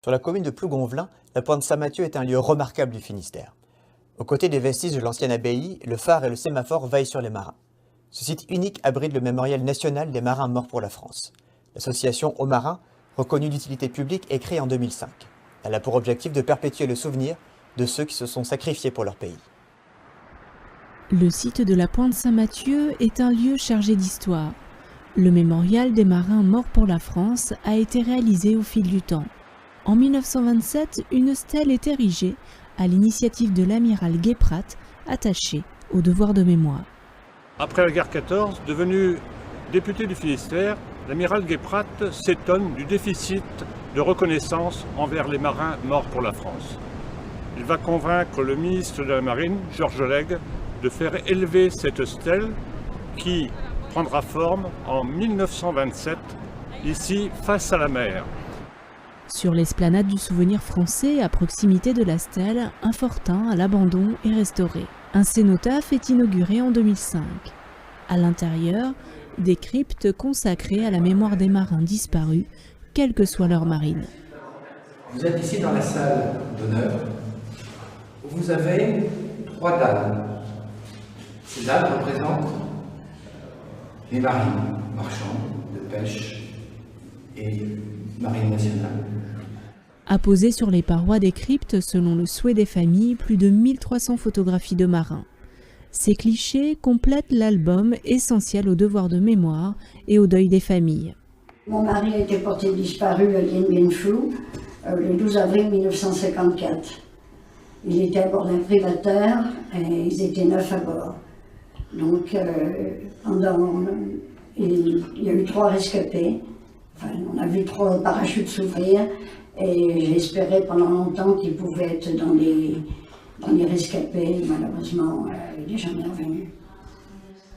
Sur la commune de Plougonvelin, la pointe Saint-Mathieu est un lieu remarquable du Finistère. Aux côtés des vestiges de l'ancienne abbaye, le phare et le sémaphore veillent sur les marins. Ce site unique abrite le mémorial national des marins morts pour la France. L'association Aux Marins, reconnue d'utilité publique, est créée en 2005. Elle a pour objectif de perpétuer le souvenir de ceux qui se sont sacrifiés pour leur pays. Le site de la pointe Saint-Mathieu est un lieu chargé d'histoire. Le mémorial des marins morts pour la France a été réalisé au fil du temps. En 1927, une stèle est érigée à l'initiative de l'amiral Guéprat, attaché au devoir de mémoire. Après la guerre 14, devenu député du Finistère, l'amiral Guéprat s'étonne du déficit de reconnaissance envers les marins morts pour la France. Il va convaincre le ministre de la Marine, Georges Legge, de faire élever cette stèle qui prendra forme en 1927, ici face à la mer. Sur l'esplanade du souvenir français, à proximité de la stèle, un fortin à l'abandon est restauré. Un cénotaphe est inauguré en 2005. À l'intérieur, des cryptes consacrées à la mémoire des marins disparus, quelle que soit leur marine. Vous êtes ici dans la salle d'honneur, où vous avez 3 dalles. Ces dalles représentent les marines marchandes de pêche et marine nationale. Apposées sur les parois des cryptes, selon le souhait des familles, plus de 1300 photographies de marins. Ces clichés complètent l'album essentiel au devoir de mémoire et au deuil des familles. Mon mari a été porté disparu à Dien Bien Phu le 12 avril 1954. Il était à bord d'un privateur et ils étaient 9 à bord. Donc il y a eu 3 rescapés. Enfin, on a vu 3 parachutes s'ouvrir et j'espérais pendant longtemps qu'ils pouvaient être dans les rescapés. Malheureusement, il n'est jamais revenu.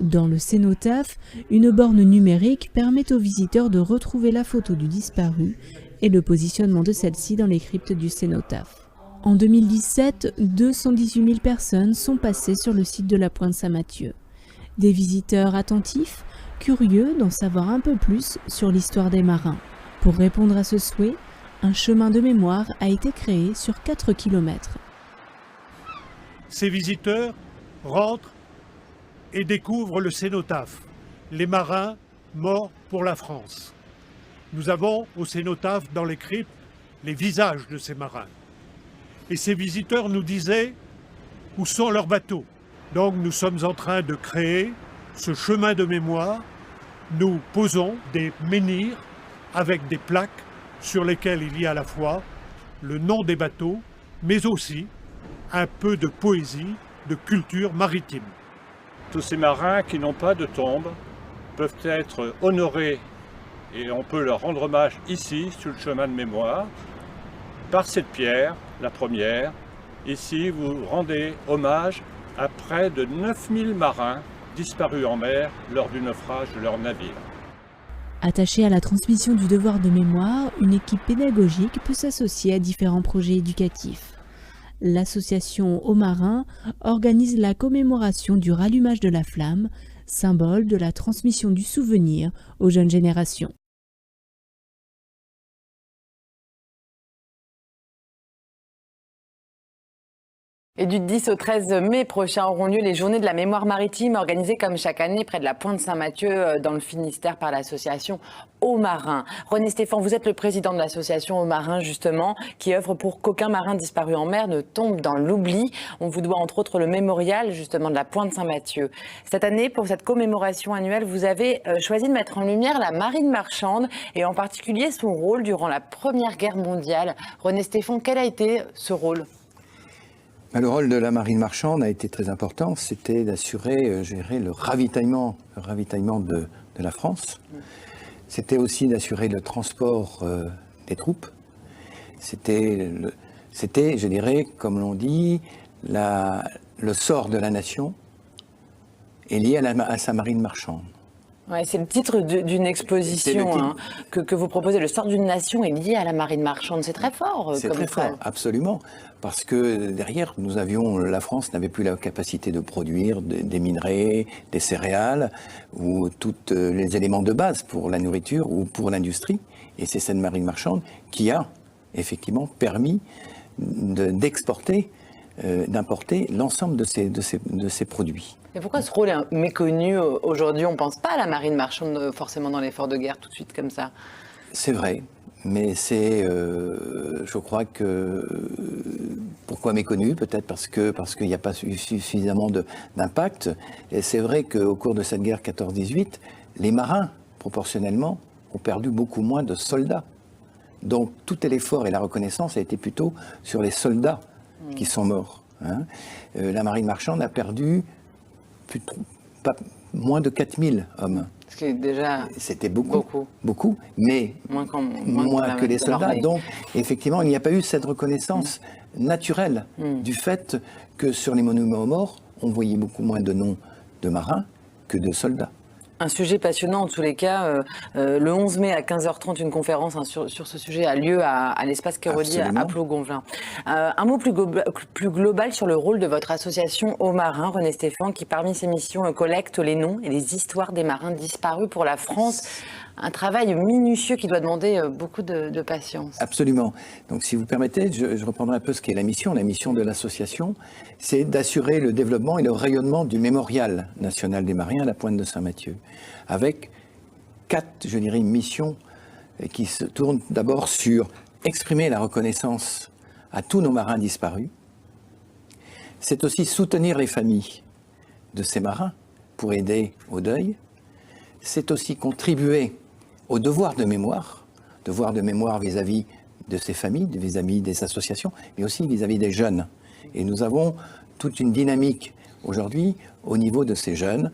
Dans le cénotaphe, une borne numérique permet aux visiteurs de retrouver la photo du disparu et le positionnement de celle-ci dans les cryptes du cénotaphe. En 2017, 218 000 personnes sont passées sur le site de la pointe Saint-Mathieu. Des visiteurs attentifs, curieux d'en savoir un peu plus sur l'histoire des marins. Pour répondre à ce souhait, un chemin de mémoire a été créé sur 4 km. Ces visiteurs rentrent et découvrent le cénotaphe, les marins morts pour la France. Nous avons au cénotaphe, dans les cryptes, les visages de ces marins. Et ces visiteurs nous disaient où sont leurs bateaux. Donc nous sommes en train de créer ce chemin de mémoire. Nous posons des menhirs avec des plaques sur lesquelles il y a à la fois le nom des bateaux, mais aussi un peu de poésie, de culture maritime. Tous ces marins qui n'ont pas de tombe peuvent être honorés et on peut leur rendre hommage ici, sur le chemin de mémoire, par cette pierre, la première. Ici, vous rendez hommage à près de 9000 marins disparus en mer lors du naufrage de leur navire. Attachée à la transmission du devoir de mémoire, une équipe pédagogique peut s'associer à différents projets éducatifs. L'association Aux Marins organise la commémoration du rallumage de la flamme, symbole de la transmission du souvenir aux jeunes générations. Et du 10 au 13 mai prochain auront lieu les Journées de la mémoire maritime organisées comme chaque année près de la pointe Saint-Mathieu dans le Finistère par l'association Aux Marins. René Stéphan, vous êtes le président de l'association Aux Marins justement, qui œuvre pour qu'aucun marin disparu en mer ne tombe dans l'oubli. On vous doit entre autres le mémorial justement de la pointe Saint-Mathieu. Cette année, pour cette commémoration annuelle, vous avez choisi de mettre en lumière la marine marchande et en particulier son rôle durant la Première Guerre mondiale. René Stéphan, quel a été ce rôle ? Le rôle de la marine marchande a été très important, c'était d'assurer le ravitaillement de la France. C'était aussi d'assurer le transport des troupes. C'était, je dirais, comme l'on dit, le sort de la nation est lié à sa marine marchande. Ouais, c'est le titre d'une exposition que vous proposez. Le sort d'une nation est lié à la marine marchande. C'est très fort. C'est très fort, absolument. Parce que derrière, la France n'avait plus la capacité de produire des minerais, des céréales, ou tous les éléments de base pour la nourriture ou pour l'industrie. Et c'est cette marine marchande qui a effectivement permis d'exporter, d'importer l'ensemble de ces produits. Mais pourquoi ce rôle est méconnu aujourd'hui? On ne pense pas à la marine marchande forcément dans l'effort de guerre tout de suite comme ça. C'est vrai, mais je crois que, pourquoi méconnu? Peut-être parce qu'il n'y a pas suffisamment d'impact. Et c'est vrai qu'au cours de cette guerre 14-18, les marins, proportionnellement, ont perdu beaucoup moins de soldats. Donc tout l'effort et la reconnaissance a été plutôt sur les soldats qui sont morts. Hein. La marine marchande a perdu pas moins de 4000 hommes. Ce qui est déjà c'était beaucoup, mais moins que les soldats. Donc effectivement, il n'y a pas eu cette reconnaissance naturelle du fait que sur les monuments aux morts, on voyait beaucoup moins de noms de marins que de soldats. Un sujet passionnant en tous les cas. Le 11 mai à 15h30, une conférence sur ce sujet a lieu à l'espace Kérodi à Plougonvelin. Un mot plus global sur le rôle de votre association Aux Marins, René Stéphan, qui parmi ses missions collecte les noms et les histoires des marins disparus pour la France. Un travail minutieux qui doit demander beaucoup de patience. Absolument. Donc si vous permettez, je reprendrai un peu ce qu'est la mission. La mission de l'association, c'est d'assurer le développement et le rayonnement du mémorial national des marins à la Pointe de Saint-Mathieu, avec 4, je dirais, missions qui se tournent d'abord sur exprimer la reconnaissance à tous nos marins disparus. C'est aussi soutenir les familles de ces marins pour aider au deuil. C'est aussi contribuer au devoir de mémoire vis-à-vis de ces familles, vis-à-vis des associations, mais aussi vis-à-vis des jeunes. Et nous avons toute une dynamique aujourd'hui au niveau de ces jeunes.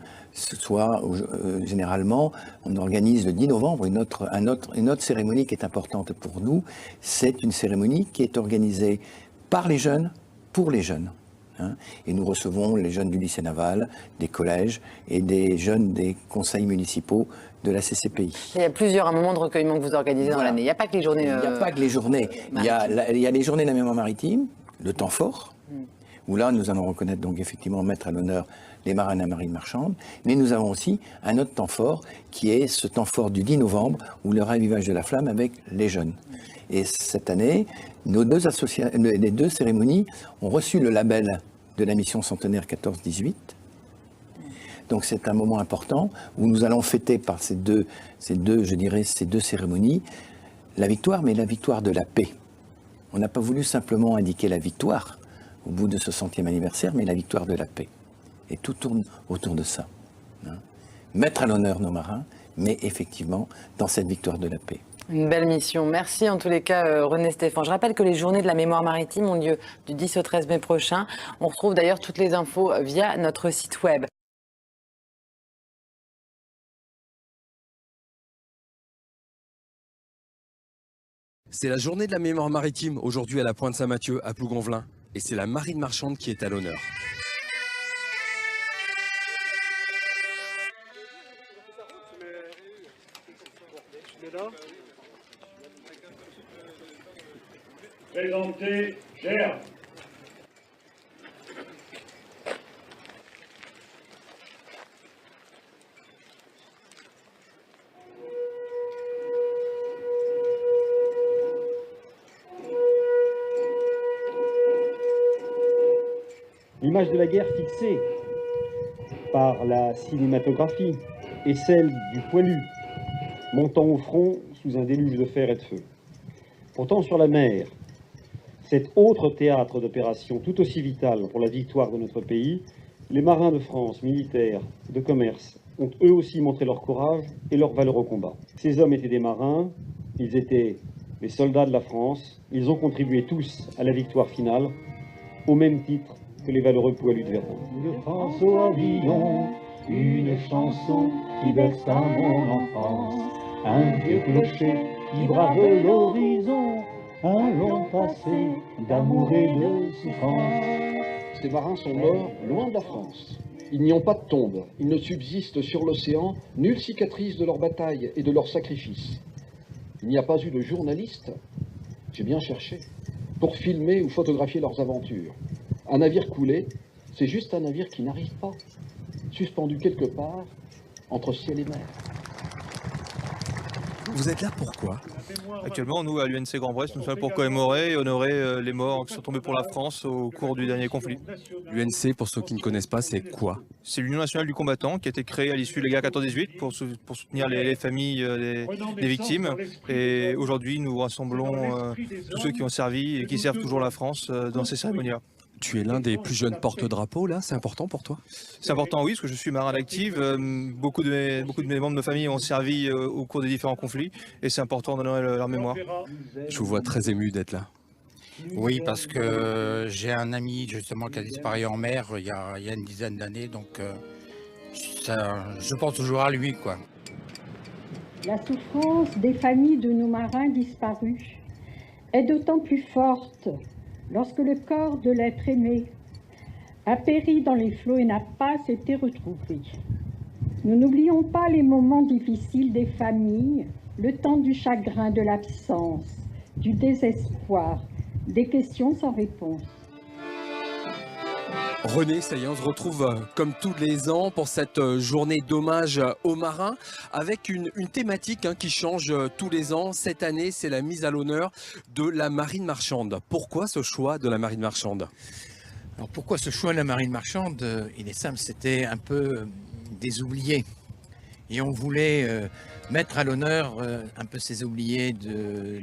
Généralement, on organise le 10 novembre une autre cérémonie qui est importante pour nous. C'est une cérémonie qui est organisée par les jeunes, pour les jeunes. Et nous recevons les jeunes du lycée naval, des collèges et des jeunes des conseils municipaux de la CCPI. Il y a plusieurs moments de recueillement que vous organisez dans l'année. Il n'y a pas que les journées. Il n'y a pas que les journées. Il y a les journées de la mémoire maritime, le temps fort, où là nous allons reconnaître donc effectivement mettre à l'honneur les marins de la marine marchande. Mais nous avons aussi un autre temps fort qui est ce temps fort du 10 novembre, où le ravivage de la flamme avec les jeunes. Et cette année, les deux cérémonies ont reçu le label de la mission centenaire 14-18. Donc c'est un moment important où nous allons fêter par ces deux cérémonies la victoire, mais la victoire de la paix. On n'a pas voulu simplement indiquer la victoire au bout de ce 100e anniversaire, mais la victoire de la paix. Et tout tourne autour de ça. Mettre à l'honneur nos marins, mais effectivement dans cette victoire de la paix. Une belle mission. Merci en tous les cas, René Stéphan. Je rappelle que les journées de la mémoire maritime ont lieu du 10 au 13 mai prochain. On retrouve d'ailleurs toutes les infos via notre site web. C'est la journée de la mémoire maritime aujourd'hui à la Pointe Saint-Mathieu à Plougonvelin. Et c'est la marine marchande qui est à l'honneur. Présentez Gerd. L'image de la guerre fixée par la cinématographie est celle du poilu montant au front sous un déluge de fer et de feu. Pourtant, sur la mer, cet autre théâtre d'opération tout aussi vital pour la victoire de notre pays, les marins de France, militaires, de commerce, ont eux aussi montré leur courage et leur valeur au combat. Ces hommes étaient des marins, ils étaient les soldats de la France, ils ont contribué tous à la victoire finale, au même titre que les valeureux poilus de Verdun. De François Villon, une chanson qui berça mon enfance, un vieux clocher qui brave l'horizon, un long passé d'amour et de souffrance. Ces marins sont morts loin de la France. Ils n'y ont pas de tombe. Il ne subsiste sur l'océan nulle cicatrice de leur bataille et de leur sacrifice. Il n'y a pas eu de journalistes, j'ai bien cherché, pour filmer ou photographier leurs aventures. Un navire coulé, c'est juste un navire qui n'arrive pas, suspendu quelque part entre ciel et mer. Vous êtes là pourquoi? Actuellement, nous, à l'UNC Grand Brest, nous sommes là pour commémorer et honorer les morts qui sont tombés pour la France au cours du dernier conflit. L'UNC, pour ceux qui ne connaissent pas, c'est quoi? C'est l'Union nationale du combattant qui a été créée à l'issue de la guerre 14-18 pour soutenir les familles des victimes. Et aujourd'hui, nous rassemblons tous ceux qui ont servi et qui servent toujours la France dans ces cérémonies-là. Tu es l'un des plus jeunes porte-drapeaux, là, c'est important pour toi? C'est important, oui, parce que je suis marin d'active. Beaucoup de mes membres de famille ont servi au cours des différents conflits et c'est important d'honorer leur mémoire. Je vous vois très ému d'être là. Oui, parce que j'ai un ami justement qui a disparu en mer il y a une dizaine d'années, donc je pense toujours à lui, quoi. La souffrance des familles de nos marins disparus est d'autant plus forte lorsque le corps de l'être aimé a péri dans les flots et n'a pas été retrouvé. Nous n'oublions pas les moments difficiles des familles, le temps du chagrin, de l'absence, du désespoir, des questions sans réponse. René, ça y est, on se retrouve comme tous les ans pour cette journée d'hommage aux marins avec une thématique qui change tous les ans. Cette année, c'est la mise à l'honneur de la marine marchande. Pourquoi ce choix de la marine marchande? Alors pourquoi ce choix de la marine marchande? Il est simple, c'était un peu des oubliés. Et on voulait mettre à l'honneur un peu ces oubliés de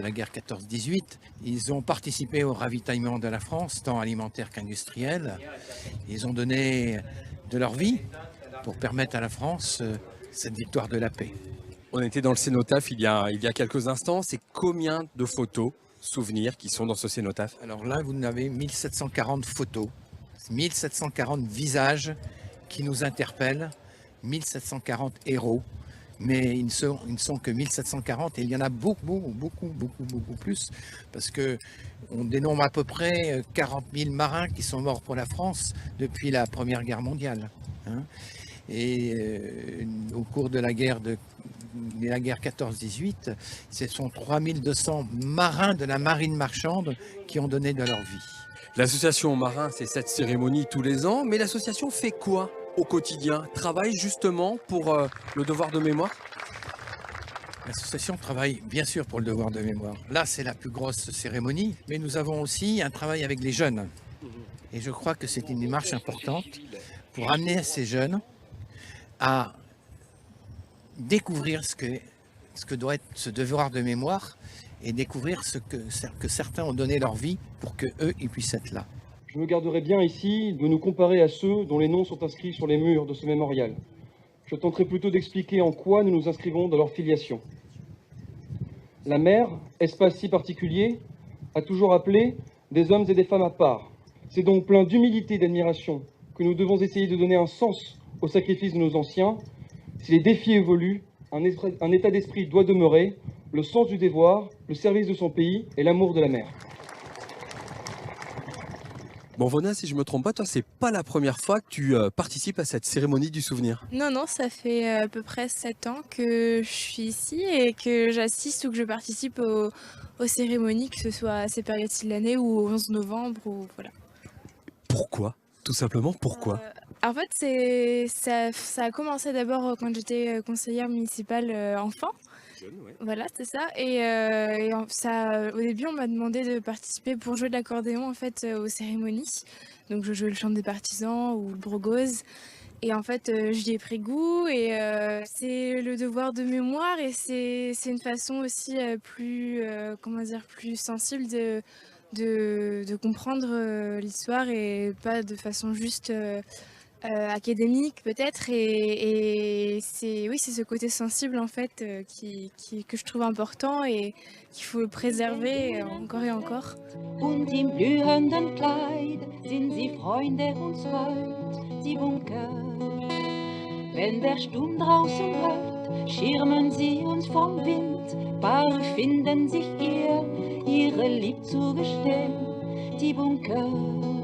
la guerre 14-18. Ils ont participé au ravitaillement de la France, tant alimentaire qu'industriel. Ils ont donné de leur vie pour permettre à la France cette victoire de la paix. On était dans le cénotaphe il y a quelques instants. C'est combien de photos, souvenirs qui sont dans ce cénotaphe? Alors là, vous en avez 1740 photos, 1740 visages qui nous interpellent, 1740 héros. Mais ils ne sont que 1740 et il y en a beaucoup plus parce qu'on dénombre à peu près 40 000 marins qui sont morts pour la France depuis la Première Guerre mondiale. Et au cours de la guerre 14-18, ce sont 3200 marins de la marine marchande qui ont donné de leur vie. L'association Marins, c'est cette cérémonie tous les ans, mais l'association fait quoi au quotidien? Travaille justement pour le devoir de mémoire? L'association travaille bien sûr pour le devoir de mémoire. Là, c'est la plus grosse cérémonie, mais nous avons aussi un travail avec les jeunes. Et je crois que c'est une démarche importante pour amener ces jeunes à découvrir ce que doit être ce devoir de mémoire et découvrir ce que certains ont donné leur vie pour qu'eux, ils puissent être là. Je me garderai bien ici de nous comparer à ceux dont les noms sont inscrits sur les murs de ce mémorial. Je tenterai plutôt d'expliquer en quoi nous nous inscrivons dans leur filiation. La mer, espace si particulier, a toujours appelé des hommes et des femmes à part. C'est donc plein d'humilité et d'admiration que nous devons essayer de donner un sens au sacrifice de nos anciens. Si les défis évoluent, un état d'esprit doit demeurer, le sens du devoir, le service de son pays et l'amour de la mer. Bon, Vona, si je me trompe pas, toi, c'est pas la première fois que tu participes à cette cérémonie du souvenir. Non, ça fait à peu près 7 ans que je suis ici et que j'assiste ou que je participe aux cérémonies, que ce soit à ces périodes-ci de l'année ou au 11 novembre. Ou, voilà. Pourquoi? Tout simplement, pourquoi? En fait, ça a commencé d'abord quand j'étais conseillère municipale enfant. Voilà, c'est ça. Et au début, on m'a demandé de participer pour jouer de l'accordéon en fait aux cérémonies. Donc, je jouais le chant des partisans ou le brogose. Et en fait, j'y ai pris goût et c'est le devoir de mémoire et c'est une façon aussi plus sensible de comprendre l'histoire et pas de façon juste académique peut-être et c'est ce côté sensible en fait que je trouve important et qu'il faut préserver encore et encore. Und im blühenden Kleid sind sie Freunde uns heut, die Bunker. Wenn der Sturm draußen hört, schirmen sie uns vom Wind, Paare finden sich ihre Lieb zu gestehen, die Bunker.